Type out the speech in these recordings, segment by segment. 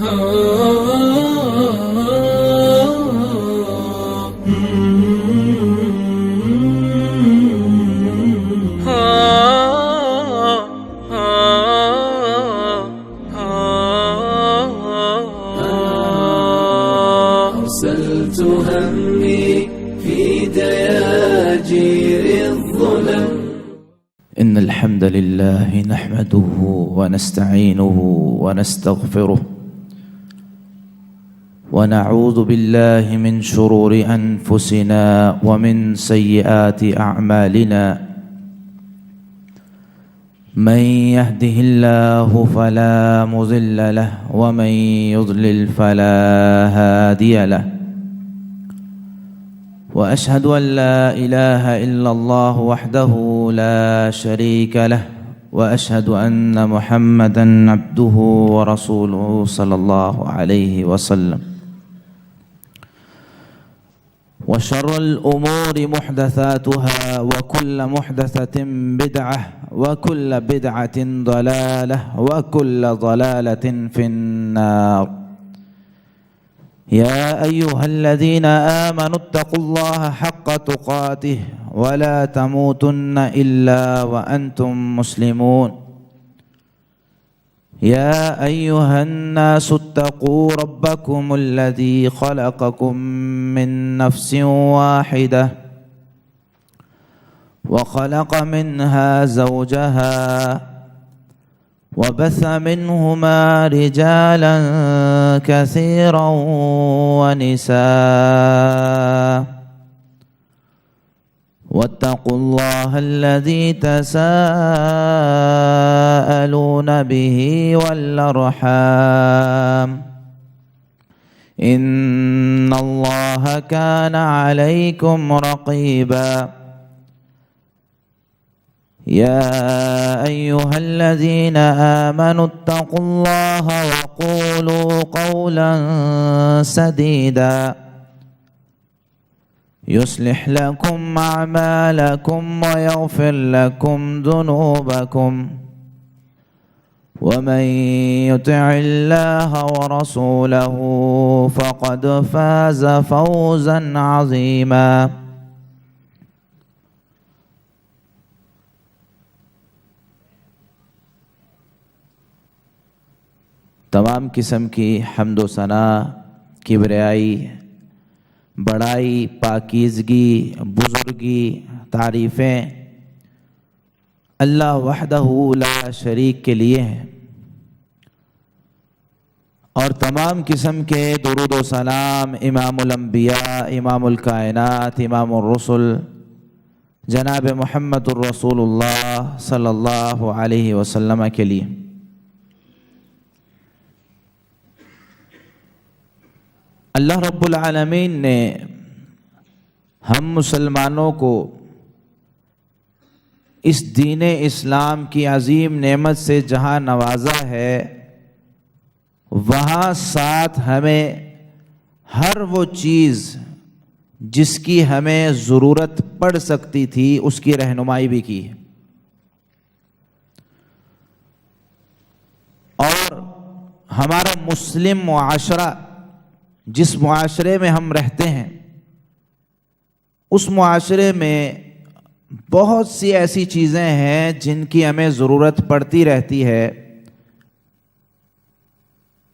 أرسلت همي في دياجير الظلم. إن الحمد لله نحمده ونستعينه ونستغفره ونعوذ بالله من شرور أنفسنا ومن سيئات أعمالنا. من يهده الله فلا مضل له ومن يضلل فلا هادي له. وأشهد أن لا إله إلا الله وحده لا شريك له وأشهد أن محمدًا عبده ورسوله صلى الله عليه وسلم. وشر الأمور محدثاتها وكل محدثة بدعة وكل بدعة ضلالة وكل ضلالة في النار. يا أيها الذين آمنوا اتقوا الله حق تقاته ولا تموتن إلا وأنتم مسلمون. يا أيها الناس اتقوا ربكم الذي خلقكم من نفس واحدة وخلق منها زوجها وبث منهما رجالا كثيرا ونساء. واتقوا الله الذي تساءلون به والأرحام إن الله كان عليكم رقيبا. يا أيها الذين آمنوا اتقوا الله وقولوا قولا سديدا يصلح لكم أعمالكم ويغفر لكم ذنوبكم ومن يطع الله ورسوله فقد فاز فوزا عظيما. تمام قسم کی حمد و ثنا، کبریائی، بڑائی، پاکیزگی، بزرگی، تعریفیں اللہ وحدہ لا شریک کے لیے ہیں، اور تمام قسم کے درود و سلام امام الانبیاء، امام الکائنات، امام الرسل جناب محمد الرسول اللہ صلی اللہ علیہ وسلم کے لیے۔ اللہ رب العالمین نے ہم مسلمانوں کو اس دین اسلام کی عظیم نعمت سے جہاں نوازا ہے، وہاں ساتھ ہمیں ہر وہ چیز جس کی ہمیں ضرورت پڑ سکتی تھی اس کی رہنمائی بھی کی ہے، اور ہمارا مسلم معاشرہ، جس معاشرے میں ہم رہتے ہیں، اس معاشرے میں بہت سی ایسی چیزیں ہیں جن کی ہمیں ضرورت پڑتی رہتی ہے۔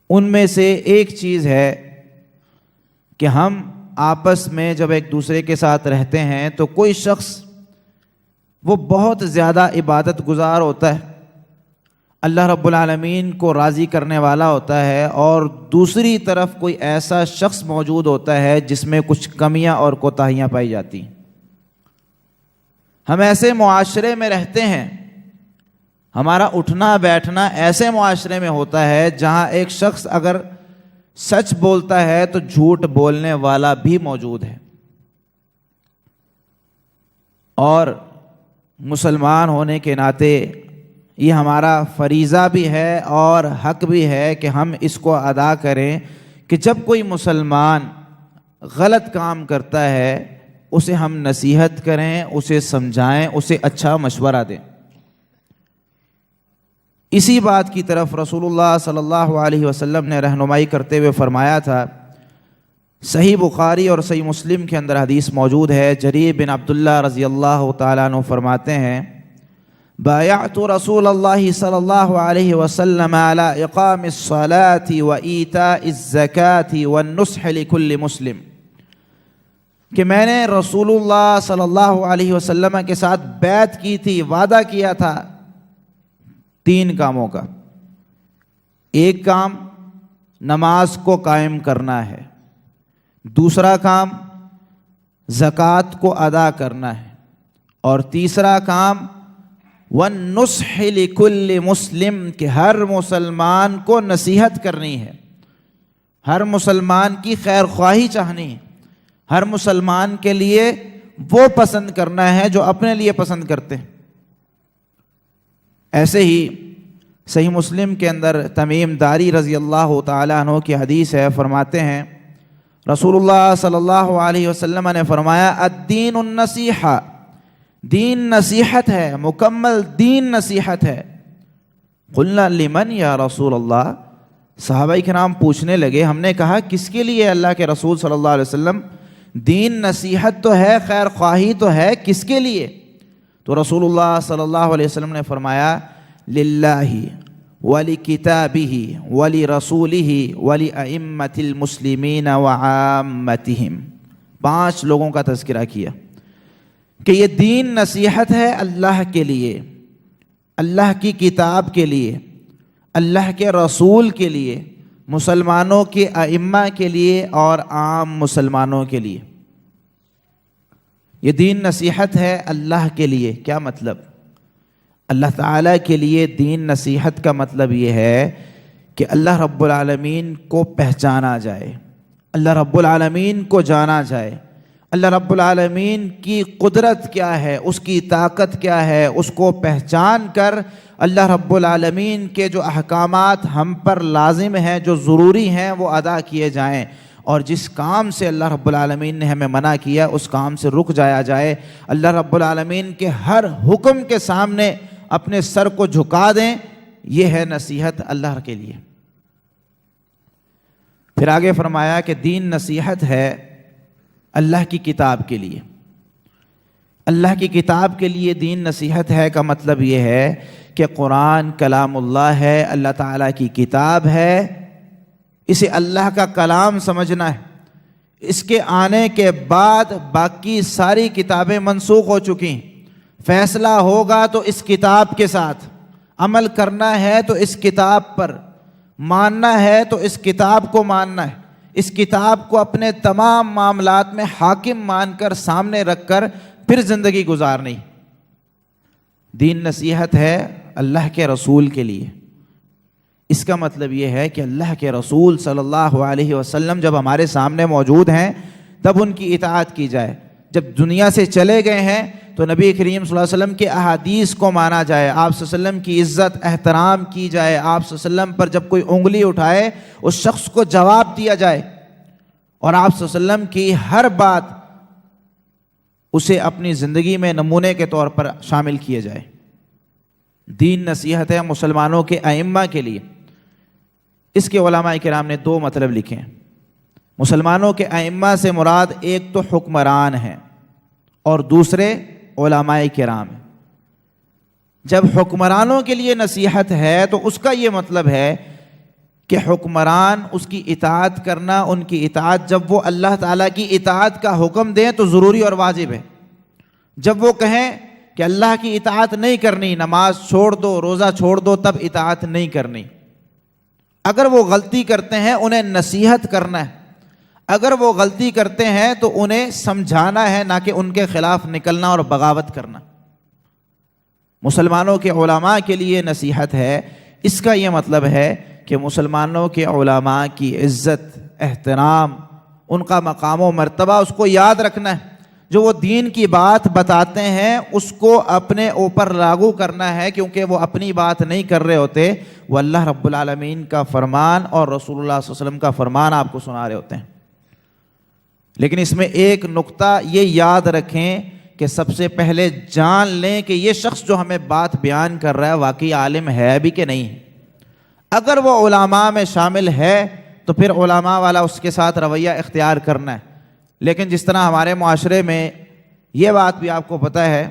ان میں سے ایک چیز ہے کہ ہم آپس میں جب ایک دوسرے کے ساتھ رہتے ہیں تو کوئی شخص وہ بہت زیادہ عبادت گزار ہوتا ہے، اللہ رب العالمین کو راضی کرنے والا ہوتا ہے، اور دوسری طرف کوئی ایسا شخص موجود ہوتا ہے جس میں کچھ کمیاں اور کوتاہیاں پائی جاتی ہیں۔ ہم ایسے معاشرے میں رہتے ہیں، ہمارا اٹھنا بیٹھنا ایسے معاشرے میں ہوتا ہے جہاں ایک شخص اگر سچ بولتا ہے تو جھوٹ بولنے والا بھی موجود ہے، اور مسلمان ہونے کے ناطے یہ ہمارا فریضہ بھی ہے اور حق بھی ہے کہ ہم اس کو ادا کریں کہ جب کوئی مسلمان غلط کام کرتا ہے اسے ہم نصیحت کریں، اسے سمجھائیں، اسے اچھا مشورہ دیں۔ اسی بات کی طرف رسول اللہ صلی اللہ علیہ وسلم نے رہنمائی کرتے ہوئے فرمایا تھا. صحیح بخاری اور صحیح مسلم کے اندر حدیث موجود ہے. جریر بن عبداللہ رضی اللہ تعالیٰ عنہ فرماتے ہیں بایعت رسول اللہ صلی اللہ علیہ وسلم علی اقام الصلاة و ایتاء الزکاة والنصح لکل مسلم، کہ میں نے رسول اللہ صلی اللہ علیہ وسلم کے ساتھ بیعت کی تھی، وعدہ کیا تھا 3 کاموں کا. ایک کام نماز کو قائم کرنا ہے، دوسرا کام زکوٰۃ کو ادا کرنا ہے، اور تیسرا کام وَالنُّصْحِ لِكُلِّ مُسْلِمٍ، کہ ہر مسلمان کو نصیحت کرنی ہے، ہر مسلمان کی خیر خواہی چاہنی ہے، ہر مسلمان کے لیے وہ پسند کرنا ہے جو اپنے لیے پسند کرتے ہیں. ایسے ہی صحیح مسلم کے اندر تمیم داری رضی اللہ تعالیٰ عنہ کی حدیث ہے. فرماتے ہیں رسول اللہ صلی اللہ علیہ وسلم نے فرمایا الدین النصیحہ، دین نصیحت ہے، مکمل دین نصیحت ہے. قلنا لمن یا رسول اللہ، صحابہ کرام پوچھنے لگے، ہم نے کہا کس کے لیے اللہ کے رسول صلی اللہ علیہ وسلم؟ دین نصیحت تو ہے، خیر خواہی تو ہے، کس کے لیے؟ تو رسول اللہ صلی اللہ علیہ وسلم نے فرمایا للہ ولکتابہ ولرسولہ ولأئمۃ المسلمین وعامتہم. 5 لوگوں کا تذکرہ کیا کہ یہ دین نصیحت ہے اللہ کے لیے، اللہ کی کتاب کے لیے، اللہ کے رسول کے لیے، مسلمانوں کے ائمہ کے لیے اور عام مسلمانوں کے لیے. یہ دین نصیحت ہے اللہ کے لیے. کیا مطلب؟ اللہ تعالیٰ کے لیے دین نصیحت کا مطلب یہ ہے کہ اللہ رب العالمین کو پہچانا جائے، اللہ رب العالمین کو جانا جائے، اللہ رب العالمین کی قدرت کیا ہے، اس کی طاقت کیا ہے، اس کو پہچان کر اللہ رب العالمین کے جو احکامات ہم پر لازم ہیں، جو ضروری ہیں، وہ ادا کیے جائیں، اور جس کام سے اللہ رب العالمین نے ہمیں منع کیا اس کام سے رک جایا جائے. اللہ رب العالمین کے ہر حکم کے سامنے اپنے سر کو جھکا دیں. یہ ہے نصیحت اللہ کے لیے. پھر آگے فرمایا کہ دین نصیحت ہے اللہ کی کتاب کے لیے. اللہ کی کتاب کے لیے دین نصیحت ہے کا مطلب یہ ہے کہ قرآن کلام اللہ ہے، اللہ تعالیٰ کی کتاب ہے، اسے اللہ کا کلام سمجھنا ہے. اس کے آنے کے بعد باقی ساری کتابیں منسوخ ہو چکی ہیں. فیصلہ ہوگا تو اس کتاب کے ساتھ، عمل کرنا ہے تو اس کتاب پر، ماننا ہے تو اس کتاب کو ماننا ہے، اس کتاب کو اپنے تمام معاملات میں حاکم مان کر سامنے رکھ کر پھر زندگی گزارنی. دین نصیحت ہے اللہ کے رسول کے لیے. اس کا مطلب یہ ہے کہ اللہ کے رسول صلی اللہ علیہ وسلم جب ہمارے سامنے موجود ہیں تب ان کی اطاعت کی جائے. جب دنیا سے چلے گئے ہیں تو نبی کریم صلی اللہ علیہ وسلم کے احادیث کو مانا جائے، آپ صلی اللہ علیہ وسلم کی عزت احترام کی جائے، آپ صلی اللہ علیہ وسلم پر جب کوئی انگلی اٹھائے اس شخص کو جواب دیا جائے، اور آپ صلی اللہ علیہ وسلم کی ہر بات اسے اپنی زندگی میں نمونے کے طور پر شامل کیا جائے. دین نصیحت ہے مسلمانوں کے ائمہ کے لیے. اس کے علماء کرام نے 2 مطلب لکھے ہیں. مسلمانوں کے ائمہ سے مراد ایک تو حکمران ہیں اور دوسرے علماء کرام ہیں. جب حکمرانوں کے لیے نصیحت ہے تو اس کا یہ مطلب ہے کہ حکمران اس کی اطاعت کرنا، ان کی اطاعت، جب وہ اللہ تعالیٰ کی اطاعت کا حکم دیں تو ضروری اور واجب ہے. جب وہ کہیں کہ اللہ کی اطاعت نہیں کرنی، نماز چھوڑ دو، روزہ چھوڑ دو، تب اطاعت نہیں کرنی. اگر وہ غلطی کرتے ہیں انہیں نصیحت کرنا ہے، اگر وہ غلطی کرتے ہیں تو انہیں سمجھانا ہے، نہ کہ ان کے خلاف نکلنا اور بغاوت کرنا. مسلمانوں کے علماء کے لیے نصیحت ہے. اس کا یہ مطلب ہے کہ مسلمانوں کے علماء کی عزت، احترام، ان کا مقام و مرتبہ اس کو یاد رکھنا ہے. جو وہ دین کی بات بتاتے ہیں اس کو اپنے اوپر لاگو کرنا ہے، کیونکہ وہ اپنی بات نہیں کر رہے ہوتے، وہ اللہ رب العالمین کا فرمان اور رسول اللہ صلی اللہ علیہ وسلم کا فرمان آپ کو سنا رہے ہوتے ہیں. لیکن اس میں ایک نقطہ یہ یاد رکھیں کہ سب سے پہلے جان لیں کہ یہ شخص جو ہمیں بات بیان کر رہا ہے واقعی عالم ہے بھی کہ نہیں ہے۔ اگر وہ علماء میں شامل ہے تو پھر علماء والا اس کے ساتھ رویہ اختیار کرنا ہے۔ لیکن جس طرح ہمارے معاشرے میں یہ بات بھی آپ کو پتہ ہے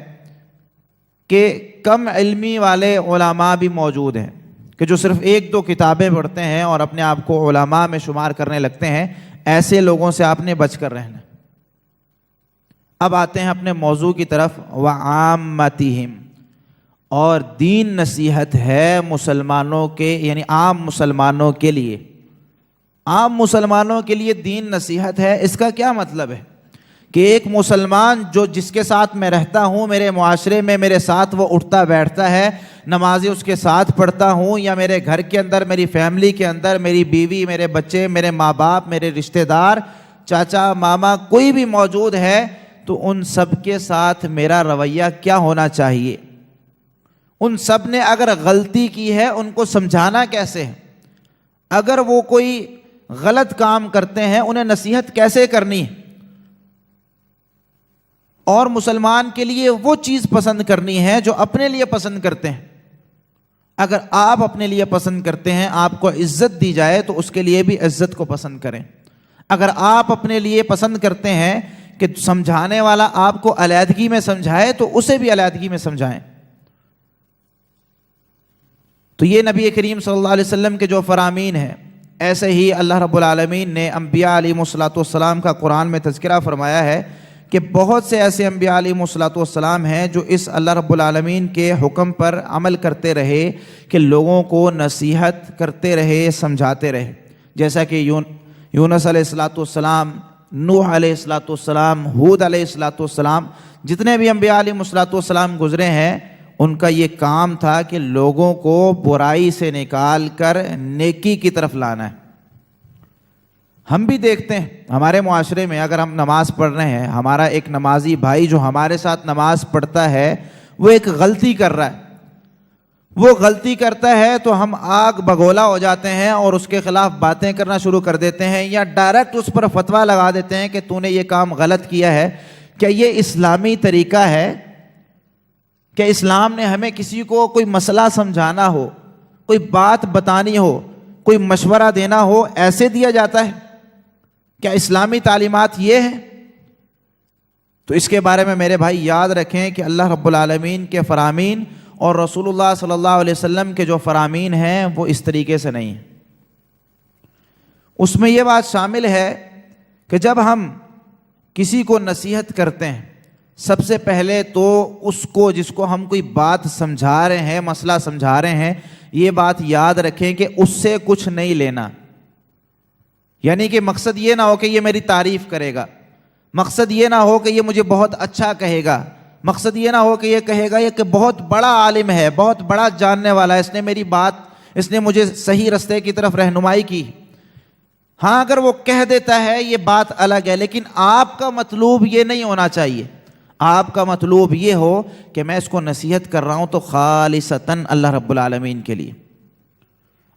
کہ کم علمی والے علماء بھی موجود ہیں کہ جو صرف ایک دو کتابیں پڑھتے ہیں اور اپنے آپ کو علماء میں شمار کرنے لگتے ہیں۔ ایسے لوگوں سے آپ نے بچ کر رہنا۔ اب آتے ہیں اپنے موضوع کی طرف، وعامتہم، اور دین نصیحت ہے مسلمانوں کے، یعنی عام مسلمانوں کے لیے۔ عام مسلمانوں کے لیے دین نصیحت ہے، اس کا کیا مطلب ہے کہ ایک مسلمان جو جس کے ساتھ میں رہتا ہوں، میرے معاشرے میں میرے ساتھ وہ اٹھتا بیٹھتا ہے، نمازیں اس کے ساتھ پڑھتا ہوں، یا میرے گھر کے اندر، میری فیملی کے اندر میری بیوی، میرے بچے، میرے ماں باپ، میرے رشتہ دار، چاچا ماما کوئی بھی موجود ہے، تو ان سب کے ساتھ میرا رویہ کیا ہونا چاہیے؟ ان سب نے اگر غلطی کی ہے ان کو سمجھانا کیسے ہے؟ اگر وہ کوئی غلط کام کرتے ہیں انہیں نصیحت کیسے کرنی ہے؟ اور مسلمان کے لیے وہ چیز پسند کرنی ہے جو اپنے لیے پسند کرتے ہیں۔ اگر آپ اپنے لیے پسند کرتے ہیں آپ کو عزت دی جائے تو اس کے لیے بھی عزت کو پسند کریں۔ اگر آپ اپنے لیے پسند کرتے ہیں کہ سمجھانے والا آپ کو علیحدگی میں سمجھائے تو اسے بھی علیحدگی میں سمجھائیں۔ تو یہ نبی کریم صلی اللہ علیہ وسلم کے جو فرامین ہیں، ایسے ہی اللہ رب العالمین نے انبیاء علیہم السلام کا قرآن میں تذکرہ فرمایا ہے کہ بہت سے ایسے انبیاء علیہم السلام ہیں جو اس اللہ رب العالمین کے حکم پر عمل کرتے رہے کہ لوگوں کو نصیحت کرتے رہے، سمجھاتے رہے، جیسا کہ یونس علیہ السلام، نوح علیہ السلام، ہود علیہ السلام، جتنے بھی انبیاء علیہم السلام گزرے ہیں ان کا یہ کام تھا کہ لوگوں کو برائی سے نکال کر نیکی کی طرف لانا ہے۔ ہم بھی دیکھتے ہیں ہمارے معاشرے میں، اگر ہم نماز پڑھ رہے ہیں، ہمارا ایک نمازی بھائی جو ہمارے ساتھ نماز پڑھتا ہے وہ ایک غلطی کر رہا ہے، وہ غلطی کرتا ہے تو ہم آگ بگولا ہو جاتے ہیں اور اس کے خلاف باتیں کرنا شروع کر دیتے ہیں، یا ڈائریکٹ اس پر فتویٰ لگا دیتے ہیں کہ تو نے یہ کام غلط کیا ہے۔ کیا یہ اسلامی طریقہ ہے؟ کہ اسلام نے ہمیں کسی کو کوئی مسئلہ سمجھانا ہو، کوئی بات بتانی ہو، کوئی مشورہ دینا ہو، ایسے دیا جاتا ہے؟ کیا اسلامی تعلیمات یہ ہیں؟ تو اس کے بارے میں میرے بھائی یاد رکھیں کہ اللہ رب العالمین کے فرامین اور رسول اللہ صلی اللہ علیہ وسلم کے جو فرامین ہیں وہ اس طریقے سے نہیں ہیں۔ اس میں یہ بات شامل ہے کہ جب ہم کسی کو نصیحت کرتے ہیں، سب سے پہلے تو اس کو، جس کو ہم کوئی بات سمجھا رہے ہیں، مسئلہ سمجھا رہے ہیں، یہ بات یاد رکھیں کہ اس سے کچھ نہیں لینا۔ یعنی کہ مقصد یہ نہ ہو کہ یہ میری تعریف کرے گا، مقصد یہ نہ ہو کہ یہ مجھے بہت اچھا کہے گا، مقصد یہ نہ ہو کہ یہ کہے گا یہ کہ بہت بڑا عالم ہے، بہت بڑا جاننے والا ہے، اس نے میری بات، اس نے مجھے صحیح رستے کی طرف رہنمائی کی۔ ہاں اگر وہ کہہ دیتا ہے یہ بات الگ ہے، لیکن آپ کا مطلوب یہ نہیں ہونا چاہیے۔ آپ کا مطلوب یہ ہو کہ میں اس کو نصیحت کر رہا ہوں تو خالصتاً اللہ رب العالمین کے لیے۔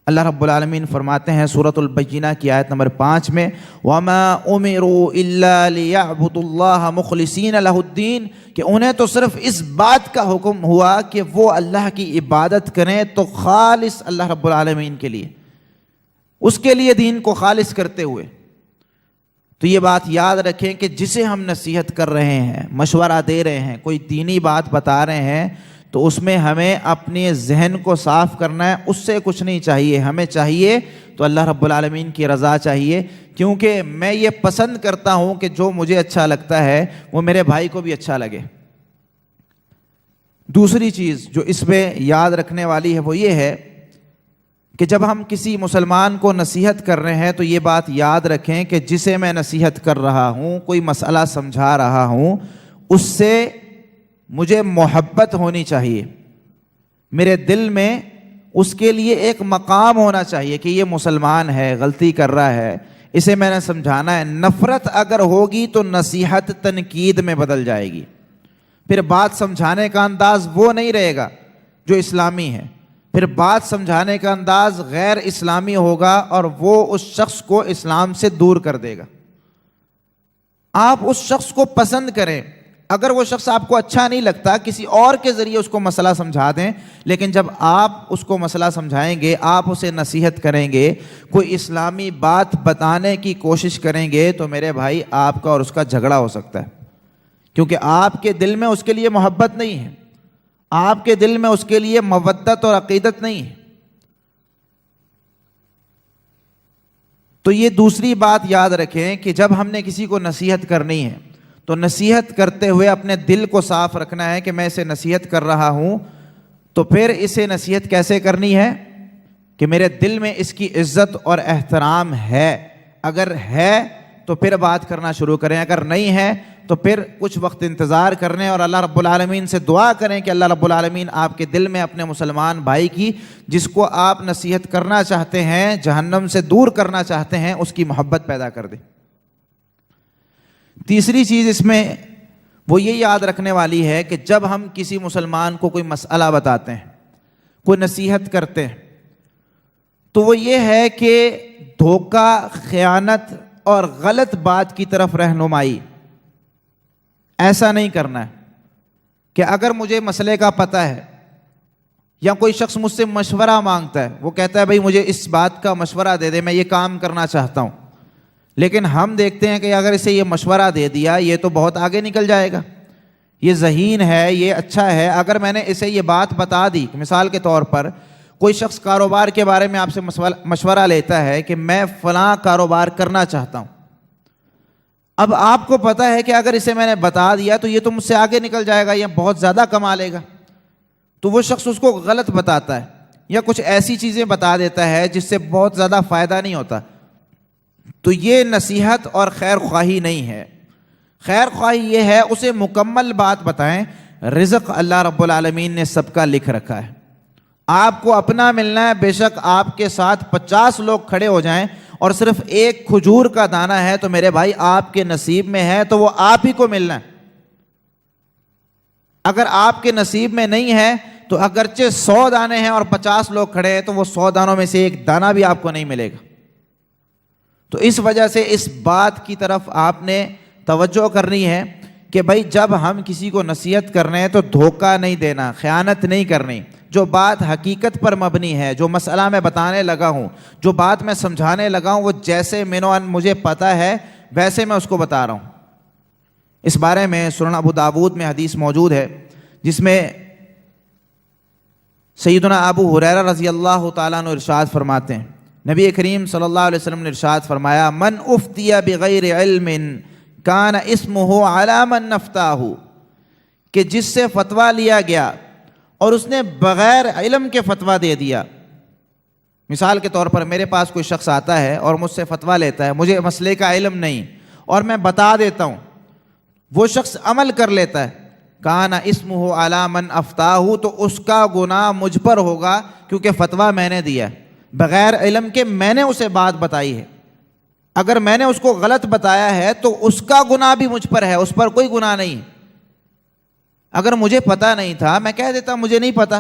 اللہ رب العالمین فرماتے ہیں سورۃ البینہ کی آیت نمبر 5 میں، وَمَا أُمِرُوا إِلَّا لِيَعْبُدُوا اللَّهَ مُخْلِصِينَ لَهُ الدِّينَ، کہ انہیں تو صرف اس بات کا حکم ہوا کہ وہ اللہ کی عبادت کریں تو خالص اللہ رب العالمین کے لیے، اس کے لیے دین کو خالص کرتے ہوئے۔ تو یہ بات یاد رکھیں کہ جسے ہم نصیحت کر رہے ہیں، مشورہ دے رہے ہیں، کوئی دینی بات بتا رہے ہیں، تو اس میں ہمیں اپنے ذہن کو صاف کرنا ہے، اس سے کچھ نہیں چاہیے، ہمیں چاہیے تو اللہ رب العالمین کی رضا چاہیے، کیونکہ میں یہ پسند کرتا ہوں کہ جو مجھے اچھا لگتا ہے وہ میرے بھائی کو بھی اچھا لگے۔ دوسری چیز جو اس میں یاد رکھنے والی ہے وہ یہ ہے کہ جب ہم کسی مسلمان کو نصیحت کر رہے ہیں تو یہ بات یاد رکھیں کہ جسے میں نصیحت کر رہا ہوں، کوئی مسئلہ سمجھا رہا ہوں، اس سے مجھے محبت ہونی چاہیے، میرے دل میں اس کے لیے ایک مقام ہونا چاہیے کہ یہ مسلمان ہے، غلطی کر رہا ہے، اسے میں نے سمجھانا ہے۔ نفرت اگر ہوگی تو نصیحت تنقید میں بدل جائے گی، پھر بات سمجھانے کا انداز وہ نہیں رہے گا جو اسلامی ہے، پھر بات سمجھانے کا انداز غیر اسلامی ہوگا اور وہ اس شخص کو اسلام سے دور کر دے گا۔ آپ اس شخص کو پسند کریں، اگر وہ شخص آپ کو اچھا نہیں لگتا کسی اور کے ذریعے اس کو مسئلہ سمجھا دیں، لیکن جب آپ اس کو مسئلہ سمجھائیں گے، آپ اسے نصیحت کریں گے، کوئی اسلامی بات بتانے کی کوشش کریں گے، تو میرے بھائی آپ کا اور اس کا جھگڑا ہو سکتا ہے، کیونکہ آپ کے دل میں اس کے لیے محبت نہیں ہے، آپ کے دل میں اس کے لیے مودت اور عقیدت نہیں ہے۔ تو یہ دوسری بات یاد رکھیں کہ جب ہم نے کسی کو نصیحت کرنی ہے تو نصیحت کرتے ہوئے اپنے دل کو صاف رکھنا ہے کہ میں اسے نصیحت کر رہا ہوں، تو پھر اسے نصیحت کیسے کرنی ہے کہ میرے دل میں اس کی عزت اور احترام ہے، اگر ہے تو پھر بات کرنا شروع کریں، اگر نہیں ہے تو پھر کچھ وقت انتظار کرنے اور اللہ رب العالمین سے دعا کریں کہ اللہ رب العالمین آپ کے دل میں اپنے مسلمان بھائی کی، جس کو آپ نصیحت کرنا چاہتے ہیں، جہنم سے دور کرنا چاہتے ہیں، اس کی محبت پیدا کر دے۔ تیسری چیز اس میں وہ یہ یاد رکھنے والی ہے کہ جب ہم کسی مسلمان کو کوئی مسئلہ بتاتے ہیں، کوئی نصیحت کرتے ہیں، تو وہ یہ ہے کہ دھوکہ، خیانت اور غلط بات کی طرف رہنمائی ایسا نہیں کرنا ہے کہ اگر مجھے مسئلے کا پتہ ہے یا کوئی شخص مجھ سے مشورہ مانگتا ہے، وہ کہتا ہے بھائی مجھے اس بات کا مشورہ دے دے، میں یہ کام کرنا چاہتا ہوں، لیکن ہم دیکھتے ہیں کہ اگر اسے یہ مشورہ دے دیا یہ تو بہت آگے نکل جائے گا، یہ ذہین ہے، یہ اچھا ہے، اگر میں نے اسے یہ بات بتا دی، مثال کے طور پر کوئی شخص کاروبار کے بارے میں آپ سے مشورہ لیتا ہے کہ میں فلاں کاروبار کرنا چاہتا ہوں، اب آپ کو پتا ہے کہ اگر اسے میں نے بتا دیا تو یہ تو مجھ سے آگے نکل جائے گا یا بہت زیادہ کما لے گا، تو وہ شخص اس کو غلط بتاتا ہے یا کچھ ایسی چیزیں بتا دیتا ہے جس سے بہت زیادہ فائدہ نہیں ہوتا، تو یہ نصیحت اور خیر خواہی نہیں ہے۔ خیر خواہی یہ ہے اسے مکمل بات بتائیں، رزق اللہ رب العالمین نے سب کا لکھ رکھا ہے، آپ کو اپنا ملنا ہے، بے شک آپ کے ساتھ 50 لوگ کھڑے ہو جائیں اور صرف ایک کھجور کا دانہ ہے تو میرے بھائی آپ کے نصیب میں ہے تو وہ آپ ہی کو ملنا ہے، اگر آپ کے نصیب میں نہیں ہے تو اگرچہ 100 دانے ہیں اور 50 لوگ کھڑے ہیں تو وہ 100 دانوں میں سے ایک دانہ بھی آپ کو نہیں ملے گا۔ تو اس وجہ سے اس بات کی طرف آپ نے توجہ کرنی ہے کہ بھائی جب ہم کسی کو نصیحت کر رہے ہیں تو دھوکہ نہیں دینا، خیانت نہیں کرنی، جو بات حقیقت پر مبنی ہے، جو مسئلہ میں بتانے لگا ہوں، جو بات میں سمجھانے لگا ہوں، وہ جیسے منوان مجھے پتہ ہے ویسے میں اس کو بتا رہا ہوں۔ اس بارے میں سنن ابو داود میں حدیث موجود ہے جس میں سیدنا ابو ہریرہ رضی اللہ تعالیٰ عنہ ارشاد فرماتے ہیں، نبی کریم صلی اللہ علیہ وسلم نے ارشاد فرمایا، من افتی بغیر علم کان اسمہ علی من افتاہ، کہ جس سے فتویٰ لیا گیا اور اس نے بغیر علم کے فتویٰ دے دیا۔ مثال کے طور پر میرے پاس کوئی شخص آتا ہے اور مجھ سے فتویٰ لیتا ہے، مجھے مسئلے کا علم نہیں اور میں بتا دیتا ہوں، وہ شخص عمل کر لیتا ہے، کان اسمہ علی من افتاہ، تو اس کا گناہ مجھ پر ہوگا کیونکہ فتویٰ میں نے دیا ہے، بغیر علم کے میں نے اسے بات بتائی ہے، اگر میں نے اس کو غلط بتایا ہے تو اس کا گناہ بھی مجھ پر ہے، اس پر کوئی گناہ نہیں۔ اگر مجھے پتا نہیں تھا میں کہہ دیتا مجھے نہیں پتا،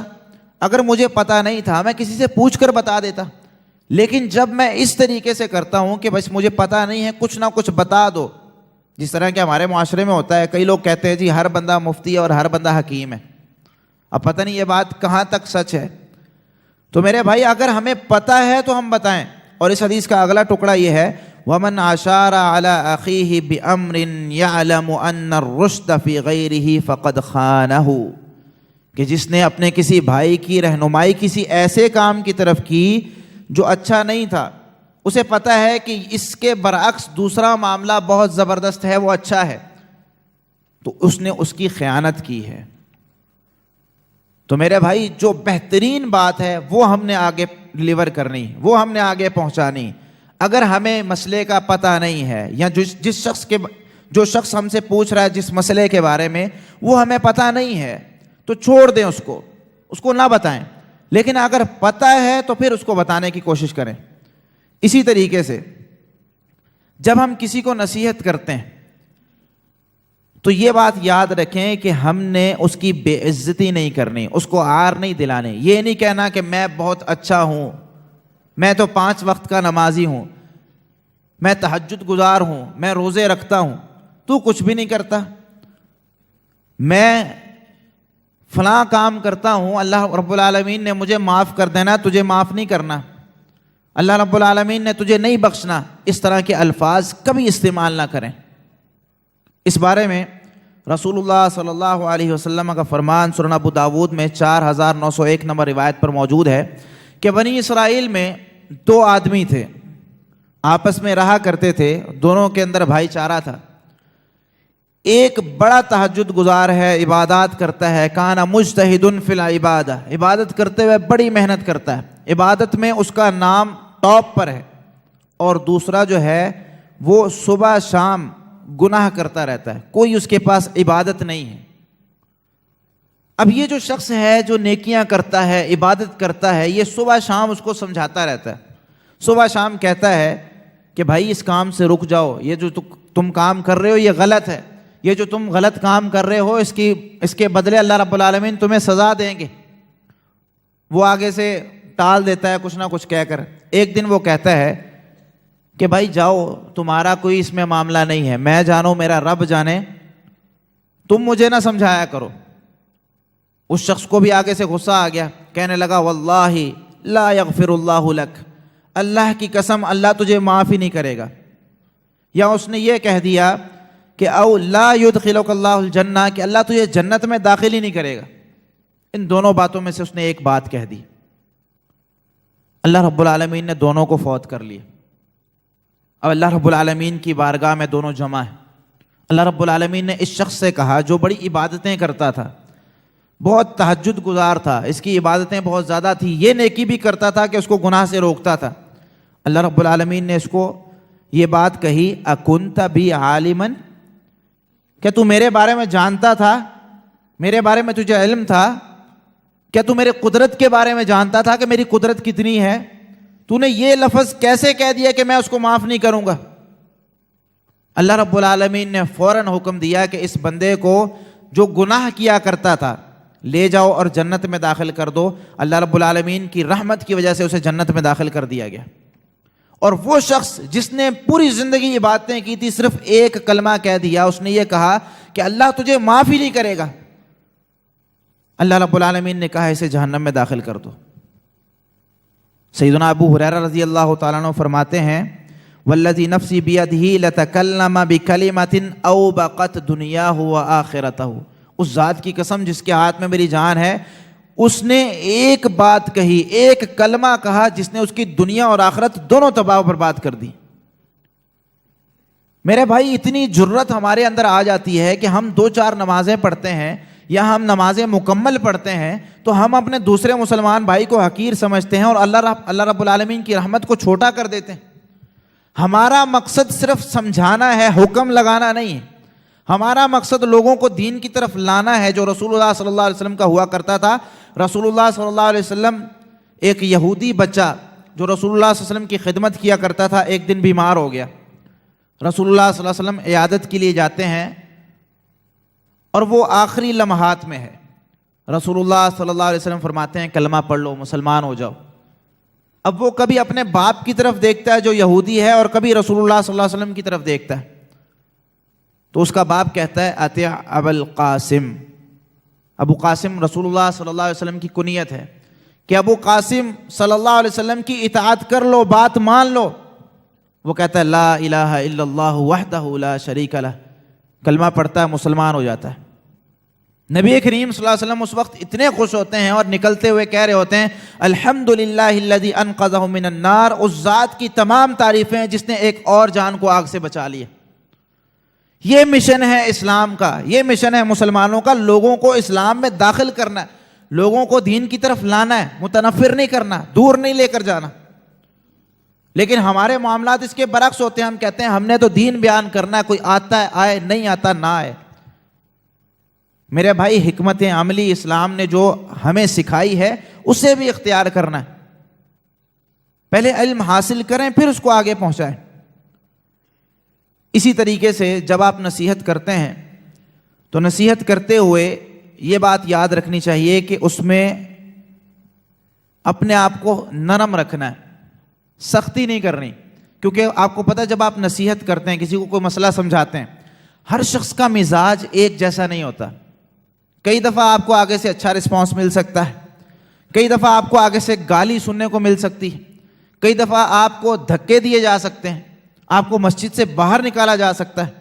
اگر مجھے پتا نہیں تھا میں کسی سے پوچھ کر بتا دیتا، لیکن جب میں اس طریقے سے کرتا ہوں کہ بس مجھے پتا نہیں ہے کچھ نہ کچھ بتا دو، جس طرح کہ ہمارے معاشرے میں ہوتا ہے، کئی لوگ کہتے ہیں جی ہر بندہ مفتی ہے اور ہر بندہ حکیم ہے، اب پتہ نہیں یہ بات کہاں تک سچ ہے۔ تو میرے بھائی اگر ہمیں پتہ ہے تو ہم بتائیں، اور اس حدیث کا اگلا ٹکڑا یہ ہے، وَمَنْ عَشَارَ عَلَىٰ أَخِيهِ بِأَمْرٍ يَعْلَمُ أَنَّ الرُّشْدَ فِي غَيْرِهِ فَقَدْ خَانَهُ، کہ جس نے اپنے کسی بھائی کی رہنمائی کسی ایسے کام کی طرف کی جو اچھا نہیں تھا، اسے پتہ ہے کہ اس کے برعکس دوسرا معاملہ بہت زبردست ہے، وہ اچھا ہے، تو اس نے اس کی خیانت کی ہے۔ تو میرے بھائی جو بہترین بات ہے وہ ہم نے آگے ڈلیور کرنی، وہ ہم نے آگے پہنچانی۔ اگر ہمیں مسئلے کا پتہ نہیں ہے یا جو شخص ہم سے پوچھ رہا ہے جس مسئلے کے بارے میں وہ ہمیں پتہ نہیں ہے تو چھوڑ دیں، اس کو نہ بتائیں، لیکن اگر پتہ ہے تو پھر اس کو بتانے کی کوشش کریں۔ اسی طریقے سے جب ہم کسی کو نصیحت کرتے ہیں تو یہ بات یاد رکھیں کہ ہم نے اس کی بے عزتی نہیں کرنی، اس کو عار نہیں دلانے، یہ نہیں کہنا کہ میں بہت اچھا ہوں، میں تو 5 وقت کا نمازی ہوں، میں تہجد گزار ہوں، میں روزے رکھتا ہوں، تو کچھ بھی نہیں کرتا، میں فلاں کام کرتا ہوں، اللہ رب العالمین نے مجھے معاف کر دینا، تجھے معاف نہیں کرنا، اللہ رب العالمین نے تجھے نہیں بخشنا، اس طرح کے الفاظ کبھی استعمال نہ کریں۔ اس بارے میں رسول اللہ صلی اللہ علیہ وسلم کا فرمان سنن ابو داود میں 4901 نمبر روایت پر موجود ہے کہ بنی اسرائیل میں 2 آدمی تھے، آپس میں رہا کرتے تھے، دونوں کے اندر بھائی چارہ تھا۔ ایک بڑا تہجد گزار ہے، عبادات کرتا ہے، کان مجتہد فی العبادہ، عبادت کرتے ہوئے بڑی محنت کرتا ہے، عبادت میں اس کا نام ٹاپ پر ہے، اور دوسرا جو ہے وہ صبح شام گناہ کرتا رہتا ہے، کوئی اس کے پاس عبادت نہیں ہے۔ اب یہ جو شخص ہے جو نیکیاں کرتا ہے، عبادت کرتا ہے، یہ صبح شام اس کو سمجھاتا رہتا ہے، صبح شام کہتا ہے کہ بھائی اس کام سے رک جاؤ، یہ جو تم کام کر رہے ہو یہ غلط ہے، یہ جو تم غلط کام کر رہے ہو اس کے بدلے اللہ رب العالمین تمہیں سزا دیں گے۔ وہ آگے سے ٹال دیتا ہے کچھ نہ کچھ کہہ کر۔ ایک دن وہ کہتا ہے کہ بھائی جاؤ، تمہارا کوئی اس میں معاملہ نہیں ہے، میں جانوں میرا رب جانے، تم مجھے نہ سمجھایا کرو۔ اس شخص کو بھی آگے سے غصہ آ گیا، کہنے لگا واللہ لا یغفر اللہ لک، اللہ کی قسم اللہ تجھے معاف ہی نہیں کرے گا۔ یا اس نے یہ کہہ دیا کہ او لا یدخلک اللہ الجنہ، کہ اللہ تجھے جنت میں داخل ہی نہیں کرے گا۔ ان دونوں باتوں میں سے اس نے ایک بات کہہ دی، اللہ رب العالمین نے دونوں کو فوت کر لیا۔ اب اللہ رب العالمین کی بارگاہ میں دونوں جمع ہیں۔ اللہ رب العالمین نے اس شخص سے کہا جو بڑی عبادتیں کرتا تھا، بہت تہجد گزار تھا، اس کی عبادتیں بہت زیادہ تھی، یہ نیکی بھی کرتا تھا کہ اس کو گناہ سے روکتا تھا۔ اللہ رب العالمین نے اس کو یہ بات کہی، اکنت بی عالما، کیا تو میرے بارے میں جانتا تھا، میرے بارے میں تجھے علم تھا، کیا تو میرے قدرت کے بارے میں جانتا تھا کہ میری قدرت کتنی ہے؟ تو نے یہ لفظ کیسے کہہ دیا کہ میں اس کو معاف نہیں کروں گا؟ اللہ رب العالمین نے فوراً حکم دیا کہ اس بندے کو جو گناہ کیا کرتا تھا لے جاؤ اور جنت میں داخل کر دو۔ اللہ رب العالمین کی رحمت کی وجہ سے اسے جنت میں داخل کر دیا گیا۔ اور وہ شخص جس نے پوری زندگی عبادتیں کی تھی، صرف ایک کلمہ کہہ دیا، اس نے یہ کہا کہ اللہ تجھے معاف ہی نہیں کرے گا، اللہ رب العالمین نے کہا اسے جہنم میں داخل کر دو۔ سیدنا ابو ہریرہ رضی اللہ تعالیٰ عنہ فرماتے ہیں والذی نفسی بیدہ لتکلم بکلمۃ اوبقت دنیاہ وآخرتہ، اس ذات کی قسم جس کے ہاتھ میں میری جان ہے، اس نے ایک بات کہی، ایک کلمہ کہا جس نے اس کی دنیا اور آخرت دونوں تباہ و برباد کر دی۔ میرے بھائی اتنی جرت ہمارے اندر آ جاتی ہے کہ ہم 2-4 نمازیں پڑھتے ہیں یا ہم نمازیں مکمل پڑھتے ہیں تو ہم اپنے دوسرے مسلمان بھائی کو حقیر سمجھتے ہیں اور اللہ رب العالمین کی رحمت کو چھوٹا کر دیتے ہیں۔ ہمارا مقصد صرف سمجھانا ہے، حکم لگانا نہیں ہے۔ ہمارا مقصد لوگوں کو دین کی طرف لانا ہے، جو رسول اللہ صلی اللہ علیہ وسلم کا ہوا کرتا تھا۔ رسول اللہ صلی اللہ علیہ وسلم، ایک یہودی بچہ جو رسول اللہ صلی اللہ علیہ وسلم کی خدمت کیا کرتا تھا، ایک دن بیمار ہو گیا۔ رسول اللہ صلی اللہ علیہ وسلم عیادت کے لیے جاتے ہیں اور وہ آخری لمحات میں ہے۔ رسول اللہ صلی اللہ علیہ وسلم فرماتے ہیں کلمہ پڑھ لو، مسلمان ہو جاؤ۔ اب وہ کبھی اپنے باپ کی طرف دیکھتا ہے جو یہودی ہے، اور کبھی رسول اللہ صلی اللہ علیہ وسلم کی طرف دیکھتا ہے۔ تو اس کا باپ کہتا ہے اطیع ابا القاسم۔ ابو قاسم رسول اللہ صلی اللہ علیہ وسلم کی کنیت ہے کہ ابو قاسم صلی اللہ علیہ وسلم کی اطاعت کر لو، بات مان لو۔ وہ کہتا ہے لا الہ الا اللہ وحدہ لا شریک لہ، کلمہ پڑھتا ہے، مسلمان ہو جاتا ہے۔ نبی کریم صلی اللہ علیہ وسلم اس وقت اتنے خوش ہوتے ہیں اور نکلتے ہوئے کہہ رہے ہوتے ہیں الحمدللہ الذی انقذہ من النار، اس ذات کی تمام تعریفیں جس نے ایک اور جان کو آگ سے بچا لیا۔ یہ مشن ہے اسلام کا، یہ مشن ہے مسلمانوں کا، لوگوں کو اسلام میں داخل کرنا ہے، لوگوں کو دین کی طرف لانا ہے، متنفر نہیں کرنا، دور نہیں لے کر جانا۔ لیکن ہمارے معاملات اس کے برعکس ہوتے ہیں، ہم کہتے ہیں ہم نے تو دین بیان کرنا ہے، کوئی آتا ہے آئے، نہیں آتا نہ آئے۔ میرے بھائی حکمت عملی اسلام نے جو ہمیں سکھائی ہے اسے بھی اختیار کرنا ہے۔ پہلے علم حاصل کریں پھر اس کو آگے پہنچائیں۔ اسی طریقے سے جب آپ نصیحت کرتے ہیں تو نصیحت کرتے ہوئے یہ بات یاد رکھنی چاہیے کہ اس میں اپنے آپ کو نرم رکھنا ہے، سختی نہیں کرنی، کیونکہ آپ کو پتہ جب آپ نصیحت کرتے ہیں، کسی کو کوئی مسئلہ سمجھاتے ہیں، ہر شخص کا مزاج ایک جیسا نہیں ہوتا۔ کئی دفعہ آپ کو آگے سے اچھا رسپانس مل سکتا ہے، کئی دفعہ آپ کو آگے سے گالی سننے کو مل سکتی ہے، کئی دفعہ آپ کو دھکے دیے جا سکتے ہیں، آپ کو مسجد سے باہر نکالا جا سکتا ہے.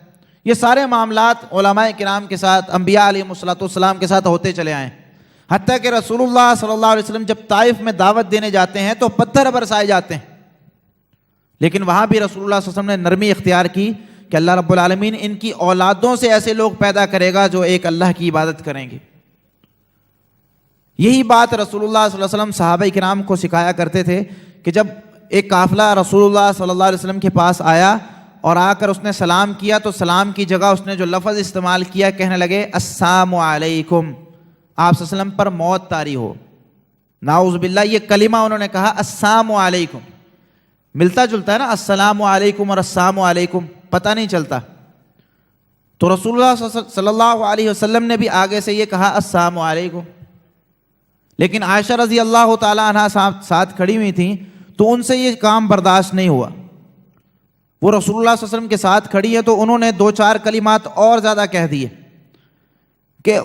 یہ سارے معاملات علماء کرام کے ساتھ، انبیاء علیہ الصلوۃ کے ساتھ ہوتے چلے آئے ہیں. حتیٰ کہ رسول اللہ صلی اللہ علیہ وسلم جب طائف میں دعوت دینے جاتے ہیں تو پتھر برسائے جاتے ہیں، لیکن وہاں بھی رسول اللہ صلی اللہ علیہ وسلم نے نرمی اختیار کی کہ اللہ رب العالمین ان کی اولادوں سے ایسے لوگ پیدا کرے گا جو ایک اللہ کی عبادت کریں گے. یہی بات رسول اللہ صلی اللہ علیہ وسلم صحابہ کرام کو سکھایا کرتے تھے کہ جب ایک قافلہ رسول اللہ صلی اللہ علیہ وسلم کے پاس آیا اور آ کر اس نے سلام کیا تو سلام کی جگہ اس نے جو لفظ استعمال کیا، کہنے لگے السلام علیکم، آپ صلی اللہ علیہ وسلم پر موت طاری ہو. نعوذ باللہ، یہ کلمہ انہوں نے کہا السلام علیکم. ملتا جلتا ہے نا السلام علیکم اور السلام علیکم، پتہ نہیں چلتا. تو رسول اللہ صلی اللہ علیہ وسلم نے بھی آگے سے یہ کہا السلام علیکم، لیکن عائشہ رضی اللہ تعالی عنہ ساتھ کھڑی ہوئی تھیں تو ان سے یہ کام برداشت نہیں ہوا. وہ رسول اللہ صلی اللہ علیہ وسلم کے ساتھ کھڑی ہے تو انہوں نے 2-4 کلمات اور زیادہ کہہ دیے کہ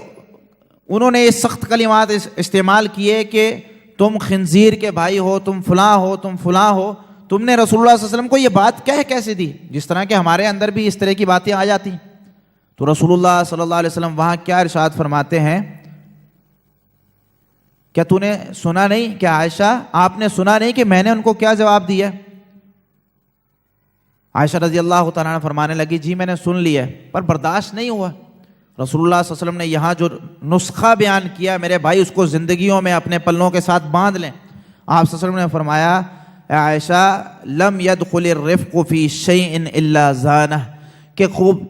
انہوں نے یہ سخت کلمات استعمال کیے کہ تم خنزیر کے بھائی ہو، تم فلاں ہو، تم فلاں ہو. تم نے رسول اللہ صلی اللہ علیہ وسلم کو یہ بات کہہ کیسے دی؟ جس طرح کہ ہمارے اندر بھی اس طرح کی باتیں آ جاتی. تو رسول اللہ صلی اللہ علیہ وسلم وہاں کیا ارشاد فرماتے ہیں، کیا تو نے سنا نہیں کہ عائشہ آپ نے سنا نہیں کہ میں نے ان کو کیا جواب دیا؟ عائشہ رضی اللہ تعالیٰ عنہ فرمانے لگی جی میں نے سن لیا پر برداشت نہیں ہوا. رسول اللہ صلی اللہ علیہ وسلم نے یہاں جو نسخہ بیان کیا میرے بھائی اس کو زندگیوں میں اپنے پلوں کے ساتھ باندھ لیں. آپ صلی اللہ علیہ وسلم نے فرمایا اے عائشہ لم يدخل الرفق فی شیء الا زانہ، کہ خوب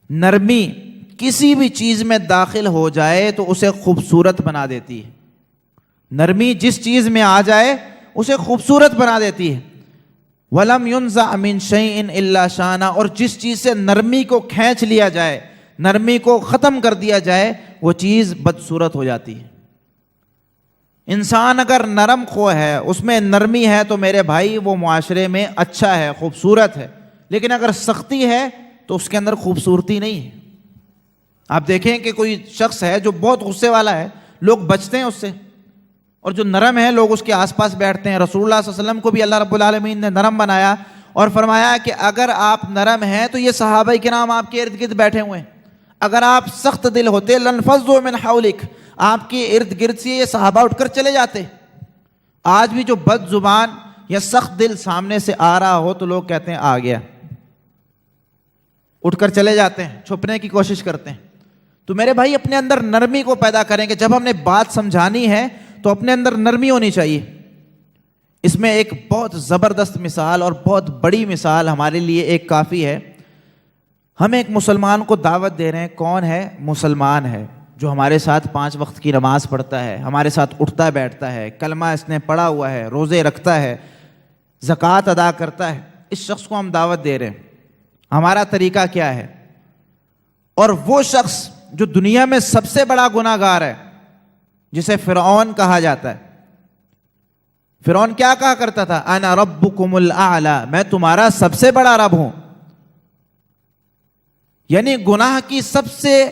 نرمی کسی بھی چیز میں داخل ہو جائے تو اسے خوبصورت بنا دیتی ہے. نرمی جس چیز میں آ جائے اسے خوبصورت بنا دیتی ہے. وَلَمْ يُنْزَعْ مِنْ شَيْءٍ إِلَّا شَانَ، اور جس چیز سے نرمی کو کھینچ لیا جائے، نرمی کو ختم کر دیا جائے، وہ چیز بدصورت ہو جاتی ہے. انسان اگر نرم خو ہے، اس میں نرمی ہے تو میرے بھائی وہ معاشرے میں اچھا ہے، خوبصورت ہے. لیکن اگر سختی ہے تو اس کے اندر خوبصورتی نہیں ہے. آپ دیکھیں کہ کوئی شخص ہے جو بہت غصے والا ہے، لوگ بچتے ہیں اس سے، اور جو نرم ہے لوگ اس کے آس پاس بیٹھتے ہیں. رسول اللہ صلی اللہ علیہ وسلم کو بھی اللہ رب العالمین نے نرم بنایا اور فرمایا کہ اگر آپ نرم ہیں تو یہ صحابہ کرام آپ کے ارد گرد بیٹھے ہوئے ہیں. اگر آپ سخت دل ہوتے لنفضوا من حولک، آپ کے ارد گرد سے یہ صحابہ اٹھ کر چلے جاتے. آج بھی جو بد زبان یا سخت دل سامنے سے آ رہا ہو تو لوگ کہتے ہیں آ گیا، اٹھ کر چلے جاتے ہیں، چھپنے کی کوشش کرتے ہیں. تو میرے بھائی اپنے اندر نرمی کو پیدا کریں کہ جب ہم نے بات سمجھانی ہے تو اپنے اندر نرمی ہونی چاہیے. اس میں ایک بہت زبردست مثال اور بہت بڑی مثال ہمارے لیے ایک کافی ہے. ہم ایک مسلمان کو دعوت دے رہے ہیں. کون ہے؟ مسلمان ہے جو ہمارے ساتھ 5 وقت کی نماز پڑھتا ہے، ہمارے ساتھ اٹھتا بیٹھتا ہے، کلمہ اس نے پڑھا ہوا ہے، روزے رکھتا ہے، زکوٰۃ ادا کرتا ہے. اس شخص کو ہم دعوت دے رہے ہیں. ہمارا طریقہ کیا ہے؟ اور وہ شخص جو دنیا میں سب سے بڑا گناہ گار ہے، جسے فرعون کہا جاتا ہے. فرعون کیا کہا کرتا تھا؟ انا ربکم الاعلی، میں تمہارا سب سے بڑا رب ہوں. یعنی گناہ کی سب سے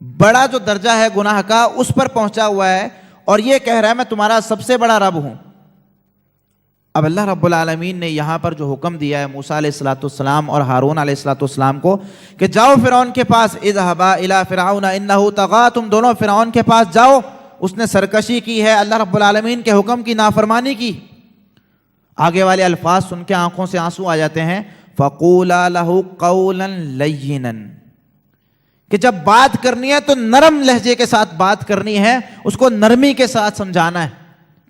بڑا جو درجہ ہے گناہ کا اس پر پہنچا ہوا ہے اور یہ کہہ رہا ہے میں تمہارا سب سے بڑا رب ہوں. اب اللہ رب العالمین نے یہاں پر جو حکم دیا ہے موسیٰ علیہ السلام اور ہارون علیہ السلام کو کہ جاؤ فرعون کے پاس، اذهبا الى فرعون انه طغى، تم دونوں فرعون کے پاس جاؤ، اس نے سرکشی کی ہے، اللہ رب العالمین کے حکم کی نافرمانی کی. آگے والے الفاظ سن کے آنکھوں سے آنسو آ جاتے ہیں. فَقُولَا لَهُ قَوْلًا لَيِّنًا، کہ جب بات کرنی ہے تو نرم لہجے کے ساتھ بات کرنی ہے، اس کو نرمی کے ساتھ سمجھانا ہے.